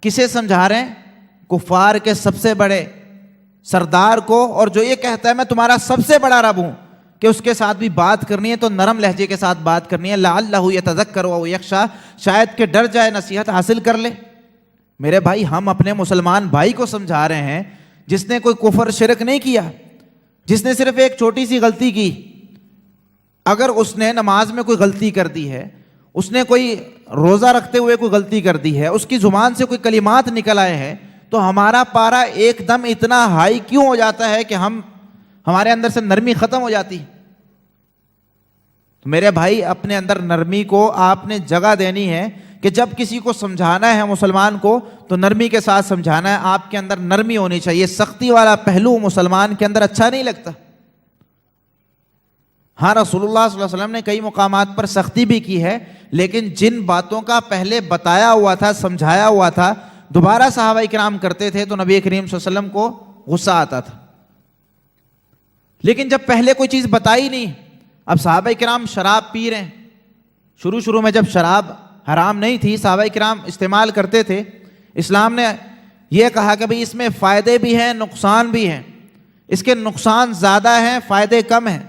کسے سمجھا رہے ہیں؟ کفار کے سب سے بڑے سردار کو، اور جو یہ کہتا ہے میں تمہارا سب سے بڑا رب ہوں، کہ اس کے ساتھ بھی بات کرنی ہے تو نرم لہجے کے ساتھ بات کرنی ہے. لعلہ یتذکر او یخشی، شاید کہ ڈر جائے، نصیحت حاصل کر لے. میرے بھائی ہم اپنے مسلمان بھائی کو سمجھا رہے ہیں جس نے کوئی کفر شرک نہیں کیا، جس نے صرف ایک چھوٹی سی غلطی کی. اگر اس نے نماز میں کوئی غلطی کر دی ہے، اس نے کوئی روزہ رکھتے ہوئے کوئی غلطی کر دی ہے، اس کی زبان سے کوئی کلمات نکل آئے ہیں، تو ہمارا پارا ایک دم اتنا ہائی کیوں ہو جاتا ہے کہ ہمارے اندر سے نرمی ختم ہو جاتی. تو میرے بھائی اپنے اندر نرمی کو آپ نے جگہ دینی ہے کہ جب کسی کو سمجھانا ہے مسلمان کو تو نرمی کے ساتھ سمجھانا ہے. آپ کے اندر نرمی ہونی چاہیے. سختی والا پہلو مسلمان کے اندر اچھا نہیں لگتا. ہاں رسول اللہ صلی اللہ علیہ وسلم نے کئی مقامات پر سختی بھی کی ہے, لیکن جن باتوں کا پہلے بتایا ہوا تھا, سمجھایا ہوا تھا, دوبارہ صحابہ کرام کرتے تھے تو نبی کریم صلی اللہ علیہ وسلم کو غصہ آتا تھا. لیکن جب پہلے کوئی چیز بتائی نہیں, اب صحابہ کرام شراب پی رہے ہیں. شروع میں جب شراب حرام نہیں تھی, صحابہ کرام استعمال کرتے تھے. اسلام نے یہ کہا کہ بھئی اس میں فائدے بھی ہیں, نقصان بھی ہیں. اس کے نقصان زیادہ ہیں, فائدے کم ہیں.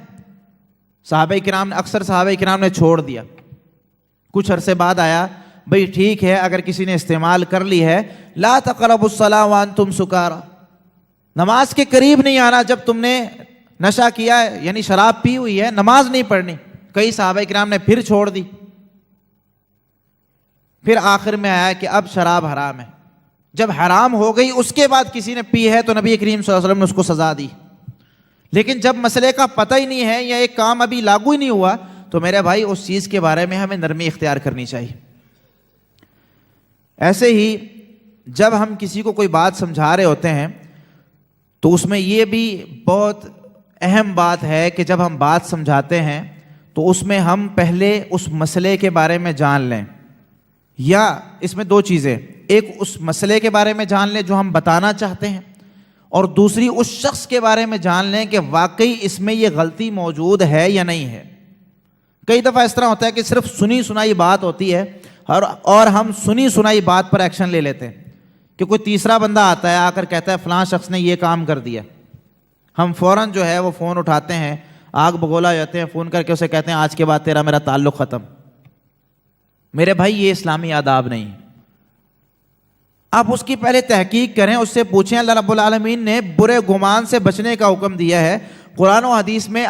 اکثر صحابہ کرام نے چھوڑ دیا. کچھ عرصے بعد آیا بھئی ٹھیک ہے اگر کسی نے استعمال کر لی ہے, لا تقربوا الصلاۃ وانتم سکارى, نماز کے قریب نہیں آنا جب تم نے نشہ کیا ہے, یعنی شراب پی ہوئی ہے, نماز نہیں پڑھنی. کئی صحابہ کرام نے پھر چھوڑ دی. پھر آخر میں آیا کہ اب شراب حرام ہے. جب حرام ہو گئی اس کے بعد کسی نے پی ہے تو نبی کریم صلی اللہ علیہ وسلم نے اس کو سزا دی. لیکن جب مسئلے کا پتہ ہی نہیں ہے یا ایک کام ابھی لاگو ہی نہیں ہوا تو میرے بھائی اس چیز کے بارے میں ہمیں نرمی اختیار کرنی چاہیے. ایسے ہی جب ہم کسی کو کوئی بات سمجھا رہے ہوتے ہیں تو اس میں یہ بھی بہت اہم بات ہے کہ جب ہم بات سمجھاتے ہیں تو اس میں ہم پہلے اس مسئلے کے بارے میں جان لیں. یا اس میں دو چیزیں, ایک اس مسئلے کے بارے میں جان لیں جو ہم بتانا چاہتے ہیں, اور دوسری اس شخص کے بارے میں جان لیں کہ واقعی اس میں یہ غلطی موجود ہے یا نہیں ہے. کئی دفعہ اس طرح ہوتا ہے کہ صرف سنی سنائی بات ہوتی ہے اور ہم سنی سنائی بات پر ایکشن لے لیتے ہیں کہ کوئی تیسرا بندہ آتا ہے, آ کر کہتا ہے فلاں شخص نے یہ کام کر دیا. ہم فوراً جو ہے وہ فون اٹھاتے ہیں, آگ بگولا جاتے ہیں, فون کر کے اسے کہتے ہیں آج کے بعد تیرا میرا تعلق ختم. میرے بھائی یہ اسلامی آداب نہیں. آپ اس کی پہلے تحقیق کریں, اس سے پوچھیں. اللہ رب العالمین نے برے گمان سے بچنے کا حکم دیا ہے. قرآن و حدیث میں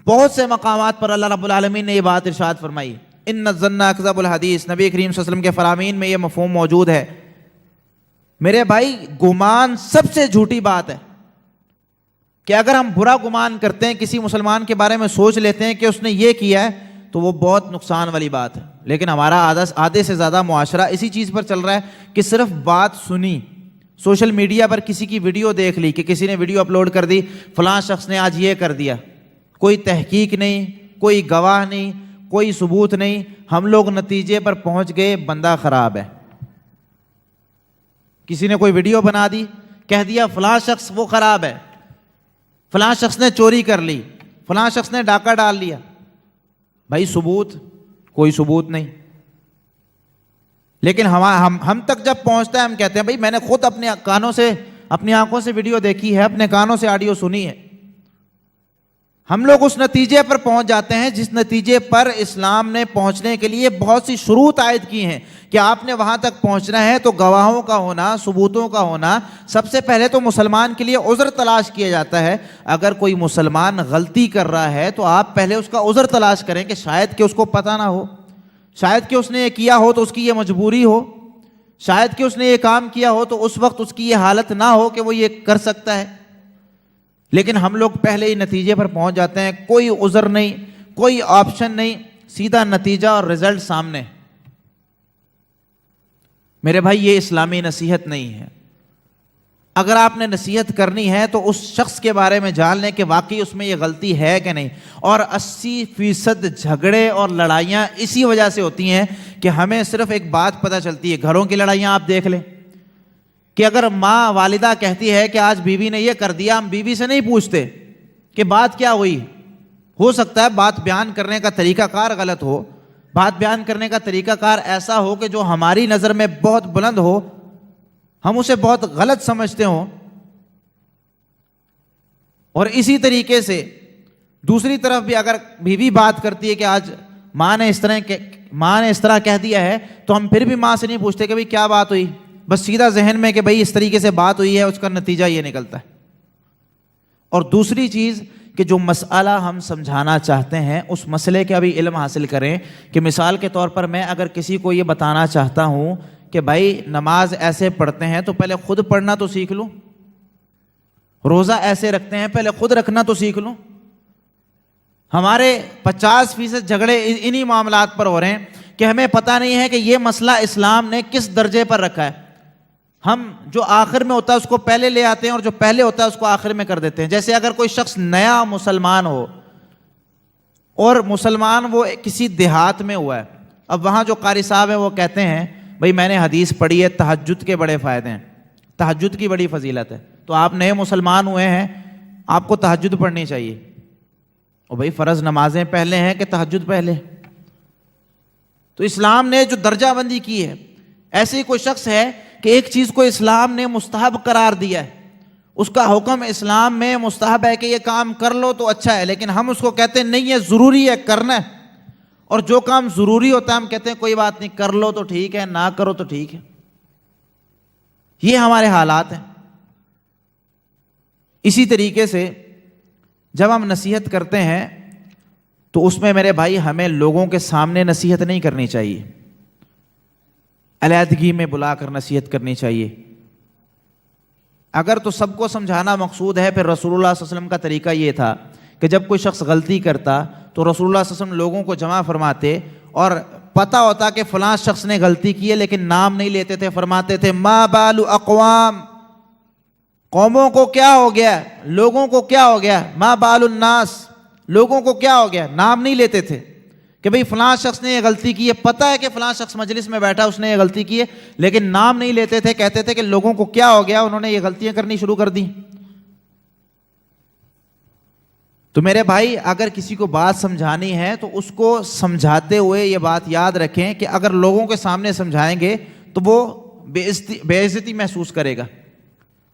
بہت سے مقامات پر اللہ رب العالمین نے یہ بات ارشاد فرمائی, ان الظن اکذب الحدیث. نبی کریم صلی اللہ علیہ وسلم کے فرامین میں یہ مفہوم موجود ہے. میرے بھائی گمان سب سے جھوٹی بات ہے کہ اگر ہم برا گمان کرتے ہیں, کسی مسلمان کے بارے میں سوچ لیتے ہیں کہ اس نے یہ کیا ہے, تو وہ بہت نقصان والی بات ہے. لیکن ہمارا آدھے سے زیادہ معاشرہ اسی چیز پر چل رہا ہے کہ صرف بات سنی, سوشل میڈیا پر کسی کی ویڈیو دیکھ لی کہ کسی نے ویڈیو اپلوڈ کر دی, فلاں شخص نے آج یہ کر دیا. کوئی تحقیق نہیں, کوئی گواہ نہیں, کوئی ثبوت نہیں, ہم لوگ نتیجے پر پہنچ گئے بندہ خراب ہے. کسی نے کوئی ویڈیو بنا دی, کہہ دیا فلاں شخص وہ خراب ہے, فلاں شخص نے چوری کر لی, فلاں شخص نے ڈاکہ ڈال لیا. بھائی ثبوت, کوئی ثبوت نہیں. لیکن ہم تک جب پہنچتا ہے ہم کہتے ہیں بھائی میں نے خود اپنے کانوں سے, اپنی آنکھوں سے ویڈیو دیکھی ہے, اپنے کانوں سے آڈیو سنی ہے. ہم لوگ اس نتیجے پر پہنچ جاتے ہیں جس نتیجے پر اسلام نے پہنچنے کے لیے بہت سی شروط عائد کی ہیں کہ آپ نے وہاں تک پہنچنا ہے تو گواہوں کا ہونا, ثبوتوں کا ہونا. سب سے پہلے تو مسلمان کے لیے عذر تلاش کیا جاتا ہے. اگر کوئی مسلمان غلطی کر رہا ہے تو آپ پہلے اس کا عذر تلاش کریں کہ شاید کہ اس کو پتہ نہ ہو, شاید کہ اس نے یہ کیا ہو تو اس کی یہ مجبوری ہو, شاید کہ اس نے یہ کام کیا ہو تو اس وقت اس کی یہ حالت نہ ہو کہ وہ یہ کر سکتا ہے. لیکن ہم لوگ پہلے ہی نتیجے پر پہنچ جاتے ہیں, کوئی عذر نہیں, کوئی آپشن نہیں, سیدھا نتیجہ اور رزلٹ سامنے. میرے بھائی یہ اسلامی نصیحت نہیں ہے. اگر آپ نے نصیحت کرنی ہے تو اس شخص کے بارے میں جان لیں کہ واقعی اس میں یہ غلطی ہے کہ نہیں. اور 80% جھگڑے اور لڑائیاں اسی وجہ سے ہوتی ہیں کہ ہمیں صرف ایک بات پتہ چلتی ہے. گھروں کی لڑائیاں آپ دیکھ لیں کہ اگر ماں والدہ کہتی ہے کہ آج بیوی نے یہ کر دیا, ہم بیوی سے نہیں پوچھتے کہ بات کیا ہوئی. ہو سکتا ہے بات بیان کرنے کا طریقہ کار غلط ہو, بات بیان کرنے کا طریقہ کار ایسا ہو کہ جو ہماری نظر میں بہت بلند ہو, ہم اسے بہت غلط سمجھتے ہوں. اور اسی طریقے سے دوسری طرف بھی اگر بیوی بات کرتی ہے کہ آج ماں نے اس طرح کہہ دیا ہے, تو ہم پھر بھی ماں سے نہیں پوچھتے کہ بھئی کیا بات ہوئی. بس سیدھا ذہن میں کہ بھئی اس طریقے سے بات ہوئی ہے, اس کا نتیجہ یہ نکلتا ہے. اور دوسری چیز کہ جو مسئلہ ہم سمجھانا چاہتے ہیں اس مسئلے کا بھی علم حاصل کریں. کہ مثال کے طور پر میں اگر کسی کو یہ بتانا چاہتا ہوں کہ بھائی نماز ایسے پڑھتے ہیں تو پہلے خود پڑھنا تو سیکھ لوں, روزہ ایسے رکھتے ہیں پہلے خود رکھنا تو سیکھ لوں. ہمارے 50% جھگڑے انہی معاملات پر ہو رہے ہیں کہ ہمیں پتہ نہیں ہے کہ یہ مسئلہ اسلام نے کس درجے پر رکھا ہے. ہم جو آخر میں ہوتا ہے اس کو پہلے لے آتے ہیں اور جو پہلے ہوتا ہے اس کو آخر میں کر دیتے ہیں. جیسے اگر کوئی شخص نیا مسلمان ہو اور مسلمان وہ کسی دیہات میں ہوا ہے, اب وہاں جو قاری صاحب ہیں وہ کہتے ہیں بھائی میں نے حدیث پڑھی ہے تہجد کے بڑے فائدے ہیں, تہجد کی بڑی فضیلت ہے, تو آپ نئے مسلمان ہوئے ہیں, آپ کو تہجد پڑھنی چاہیے. اور بھائی فرض نمازیں پہلے ہیں کہ تہجد پہلے؟ تو اسلام نے جو درجہ بندی کی ہے, ایسے ہی کوئی شخص ہے کہ ایک چیز کو اسلام نے مستحب قرار دیا ہے, اس کا حکم اسلام میں مستحب ہے کہ یہ کام کر لو تو اچھا ہے, لیکن ہم اس کو کہتے ہیں نہیں یہ ضروری ہے کرنا ہے, اور جو کام ضروری ہوتا ہے ہم کہتے ہیں کوئی بات نہیں کر لو تو ٹھیک ہے, نہ کرو تو ٹھیک ہے. یہ ہمارے حالات ہیں. اسی طریقے سے جب ہم نصیحت کرتے ہیں تو اس میں میرے بھائی ہمیں لوگوں کے سامنے نصیحت نہیں کرنی چاہیے, علیحدگی میں بلا کر نصیحت کرنی چاہیے. اگر تو سب کو سمجھانا مقصود ہے, پھر رسول اللہ صلی اللہ علیہ وسلم کا طریقہ یہ تھا کہ جب کوئی شخص غلطی کرتا تو رسول اللہ صلی اللہ علیہ وسلم لوگوں کو جمع فرماتے اور پتہ ہوتا کہ فلاں شخص نے غلطی کی ہے لیکن نام نہیں لیتے تھے, فرماتے تھے ما بال اقوام, قوموں کو کیا ہو گیا, لوگوں کو کیا ہو گیا, ما بال الناس, لوگوں کو کیا ہو گیا, نام نہیں لیتے تھے کہ بھئی فلاں شخص نے یہ غلطی کی ہے, پتہ ہے کہ فلاں شخص مجلس میں بیٹھا اس نے یہ غلطی کی ہے, لیکن نام نہیں لیتے تھے, کہتے تھے کہ لوگوں کو کیا ہو گیا, انہوں نے یہ غلطیاں کرنی شروع کر دی. تو میرے بھائی اگر کسی کو بات سمجھانی ہے تو اس کو سمجھاتے ہوئے یہ بات یاد رکھیں کہ اگر لوگوں کے سامنے سمجھائیں گے تو وہ بے عزتی محسوس کرے گا.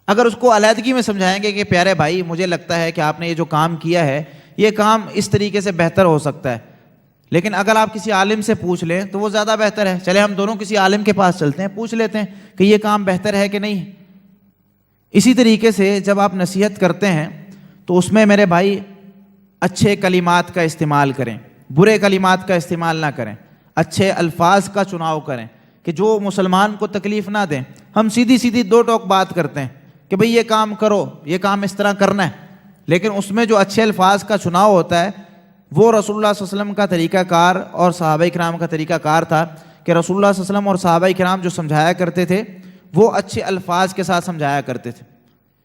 اگر اس کو علیحدگی میں سمجھائیں گے کہ پیارے بھائی مجھے لگتا ہے کہ آپ نے یہ جو کام کیا ہے یہ کام اس طریقے سے بہتر ہو سکتا ہے, لیکن اگر آپ کسی عالم سے پوچھ لیں تو وہ زیادہ بہتر ہے, چلے ہم دونوں کسی عالم کے پاس چلتے ہیں, پوچھ لیتے ہیں کہ یہ کام بہتر ہے کہ نہیں. اسی طریقے سے جب آپ نصیحت کرتے ہیں تو اس میں میرے بھائی اچھے کلمات کا استعمال کریں, برے کلمات کا استعمال نہ کریں, اچھے الفاظ کا چناؤ کریں کہ جو مسلمان کو تکلیف نہ دیں. ہم سیدھی سیدھی دو ٹوک بات کرتے ہیں کہ بھئی یہ کام کرو, یہ کام اس طرح کرنا ہے, لیکن اس میں جو اچھے الفاظ کا چناؤ ہوتا ہے وہ رسول اللہ صلی اللہ علیہ وسلم کا طریقہ کار اور صحابہ کرام کا طریقہ کار تھا کہ رسول اللہ صلی اللہ علیہ وسلم اور صحابہ کرام جو سمجھایا کرتے تھے وہ اچھے الفاظ کے ساتھ سمجھایا کرتے تھے.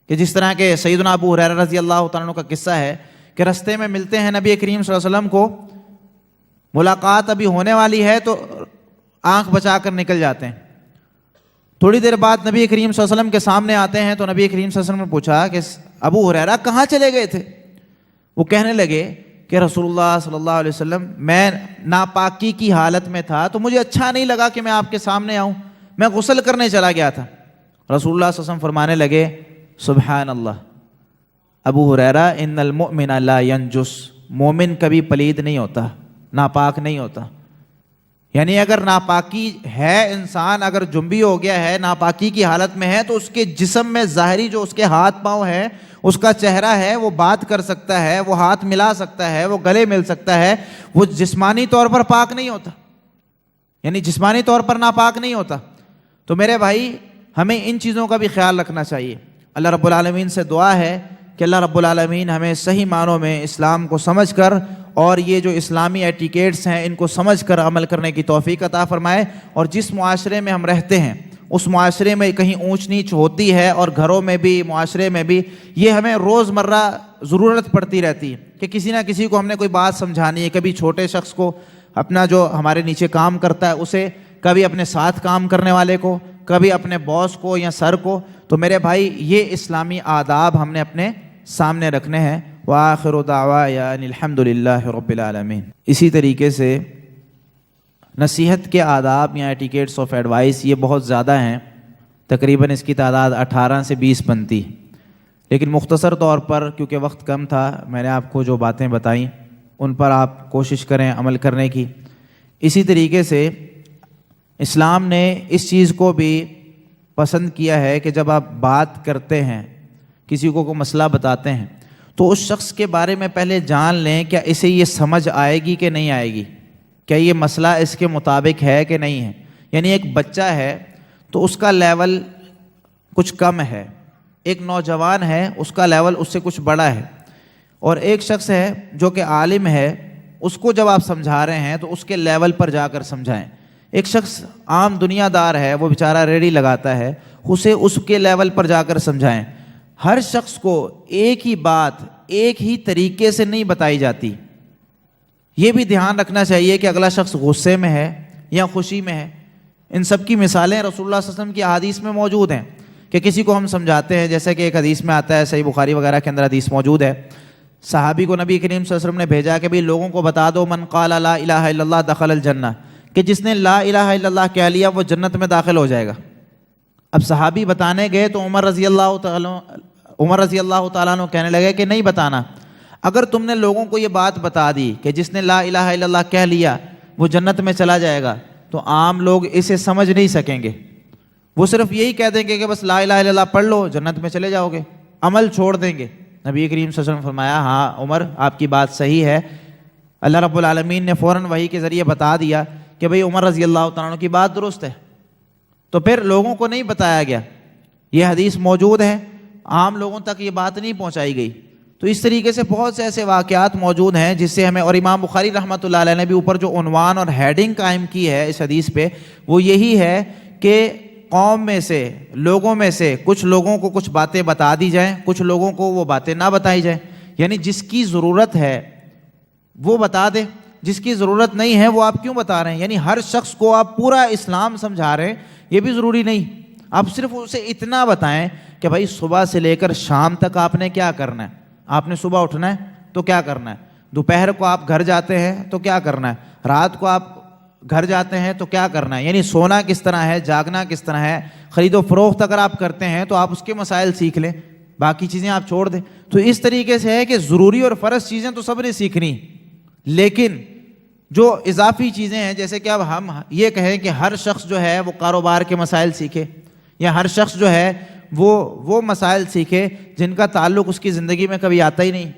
کہ جس طرح کہ سیدنا ابو ہریرہ رضی اللہ تعالیٰ عنہ کا قصہ ہے کہ رستے میں ملتے ہیں نبی کریم صلی اللہ علیہ وسلم کو, ملاقات ابھی ہونے والی ہے تو آنکھ بچا کر نکل جاتے ہیں. تھوڑی دیر بعد نبی کریم صلی اللہ علیہ وسلم کے سامنے آتے ہیں تو نبی کریم صلی اللہ علیہ وسلم نے پوچھا کہ ابو ہریرہ کہاں چلے گئے تھے؟ وہ کہنے لگے کہ رسول اللہ صلی اللہ علیہ وسلم میں ناپاکی کی حالت میں تھا تو مجھے اچھا نہیں لگا کہ میں آپ کے سامنے آؤں, میں غسل کرنے چلا گیا تھا. رسول اللہ صلی اللہ علیہ وسلم فرمانے لگے سبحان اللہ ابو ہریرہ ان المؤمن لا ینجس, مومن کبھی پلید نہیں ہوتا, ناپاک نہیں ہوتا. یعنی اگر ناپاکی ہے, انسان اگر جنبی ہو گیا ہے, ناپاکی کی حالت میں ہے, تو اس کے جسم میں ظاہری جو اس کے ہاتھ پاؤں ہیں, اس کا چہرہ ہے, وہ بات کر سکتا ہے, وہ ہاتھ ملا سکتا ہے, وہ گلے مل سکتا ہے, وہ جسمانی طور پر پاک نہیں ہوتا, یعنی جسمانی طور پر ناپاک نہیں ہوتا. تو میرے بھائی ہمیں ان چیزوں کا بھی خیال رکھنا چاہیے. اللہ رب العالمین سے دعا ہے کہ اللہ رب العالمین ہمیں صحیح معنوں میں اسلام کو سمجھ کر اور یہ جو اسلامی ایٹیکیٹس ہیں ان کو سمجھ کر عمل کرنے کی توفیق عطا فرمائے. اور جس معاشرے میں ہم رہتے ہیں اس معاشرے میں کہیں اونچ نیچ ہوتی ہے, اور گھروں میں بھی, معاشرے میں بھی, یہ ہمیں روز مرہ ضرورت پڑتی رہتی ہے کہ کسی نہ کسی کو ہم نے کوئی بات سمجھانی ہے. کبھی چھوٹے شخص کو, اپنا جو ہمارے نیچے کام کرتا ہے اسے, کبھی اپنے ساتھ کام کرنے والے کو, کبھی اپنے باس کو یا سر کو. تو میرے بھائی یہ اسلامی آداب ہم نے اپنے سامنے رکھنے ہیں. وآخر دعوایا ان الحمد للہ رب العالمین. اسی طریقے سے نصیحت کے آداب یا ایٹیکیٹس آف ایڈوائس یہ بہت زیادہ ہیں, تقریباً اس کی تعداد 18 سے 20 بنتی, لیکن مختصر طور پر کیونکہ وقت کم تھا میں نے آپ کو جو باتیں بتائیں ان پر آپ کوشش کریں عمل کرنے کی. اسی طریقے سے اسلام نے اس چیز کو بھی پسند کیا ہے کہ جب آپ بات کرتے ہیں, کسی کو مسئلہ بتاتے ہیں, تو اس شخص کے بارے میں پہلے جان لیں کیا اسے یہ سمجھ آئے گی کہ نہیں آئے گی, کیا یہ مسئلہ اس کے مطابق ہے کہ نہیں ہے. یعنی ایک بچہ ہے تو اس کا لیول کچھ کم ہے, ایک نوجوان ہے اس کا لیول اس سے کچھ بڑا ہے, اور ایک شخص ہے جو کہ عالم ہے، اس کو جب آپ سمجھا رہے ہیں تو اس کے لیول پر جا کر سمجھائیں۔ ایک شخص عام دنیا دار ہے، وہ بیچارہ ریڑھی لگاتا ہے، اسے اس کے لیول پر جا کر سمجھائیں۔ ہر شخص کو ایک ہی بات ایک ہی طریقے سے نہیں بتائی جاتی۔ یہ بھی دھیان رکھنا چاہیے کہ اگلا شخص غصے میں ہے یا خوشی میں ہے۔ ان سب کی مثالیں رسول اللہ صلی اللہ علیہ وسلم کی احادیث میں موجود ہیں کہ کسی کو ہم سمجھاتے ہیں، جیسے کہ ایک حدیث میں آتا ہے، صحیح بخاری وغیرہ کے اندر حدیث موجود ہے، صحابی کو نبی کریم صلی اللہ علیہ وسلم نے بھیجا کہ بھئی لوگوں کو بتا دو، من قال لا الہ الا اللہ دخل الجنہ، کہ جس نے لا الہ الا اللہ کہہ لیا وہ جنت میں داخل ہو جائے گا۔ اب صحابی بتانے گئے تو عمر رضی اللہ تعالیٰ عنہ کہنے لگے کہ نہیں بتانا، اگر تم نے لوگوں کو یہ بات بتا دی کہ جس نے لا الہ الا اللہ کہہ لیا وہ جنت میں چلا جائے گا، تو عام لوگ اسے سمجھ نہیں سکیں گے، وہ صرف یہی کہہ دیں گے کہ بس لا الہ الا اللہ پڑھ لو جنت میں چلے جاؤ گے، عمل چھوڑ دیں گے۔ نبی کریم صلی اللہ علیہ وسلم نے فرمایا ہاں عمر آپ کی بات صحیح ہے، اللہ رب العالمین نے فوراً وحی کے ذریعے بتا دیا کہ بھئی عمر رضی اللہ تعالیٰ عنہ کی بات درست ہے، تو پھر لوگوں کو نہیں بتایا گیا، یہ حدیث موجود ہے، عام لوگوں تک یہ بات نہیں پہنچائی گئی۔ تو اس طریقے سے بہت سے ایسے واقعات موجود ہیں جس سے ہمیں، اور امام بخاری رحمۃ اللہ علیہ نے بھی اوپر جو عنوان اور ہیڈنگ قائم کی ہے اس حدیث پہ، وہ یہی ہے کہ قوم میں سے، لوگوں میں سے کچھ لوگوں کو کچھ باتیں بتا دی جائیں، کچھ لوگوں کو وہ باتیں نہ بتائی جائیں، یعنی جس کی ضرورت ہے وہ بتا دے، جس کی ضرورت نہیں ہے وہ آپ کیوں بتا رہے ہیں؟ یعنی ہر شخص کو آپ پورا اسلام سمجھا رہے ہیں یہ بھی ضروری نہیں، آپ صرف اسے اتنا بتائیں کہ بھائی صبح سے لے کر شام تک آپ نے کیا کرنا ہے، آپ نے صبح اٹھنا ہے تو کیا کرنا ہے، دوپہر کو آپ گھر جاتے ہیں تو کیا کرنا ہے، رات کو آپ گھر جاتے ہیں تو کیا کرنا ہے، یعنی سونا کس طرح ہے، جاگنا کس طرح ہے، خرید و فروخت اگر آپ کرتے ہیں تو آپ اس کے مسائل سیکھ لیں، باقی چیزیں آپ چھوڑ دیں۔ تو اس طریقے سے ہے کہ ضروری اور فرض چیزیں تو سب نے سیکھنی، لیکن جو اضافی چیزیں ہیں، جیسے کہ اب ہم یہ کہیں کہ ہر شخص جو ہے وہ کاروبار کے مسائل سیکھے، یا ہر شخص جو ہے وہ مسائل سیکھے جن کا تعلق اس کی زندگی میں کبھی آتا ہی نہیں،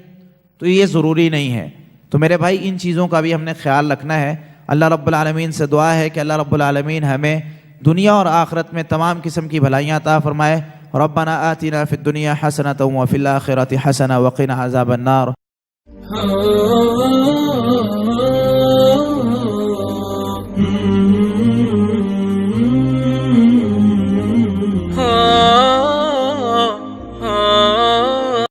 تو یہ ضروری نہیں ہے۔ تو میرے بھائی ان چیزوں کا بھی ہم نے خیال رکھنا ہے۔ اللہ رب العالمین سے دعا ہے کہ اللہ رب العالمین ہمیں دنیا اور آخرت میں تمام قسم کی بھلائیاں عطا فرمائے۔ ربنا آتنا فی الدنیا حسنۃ وفی الآخرۃ حسنۃ وقنا عذاب النار۔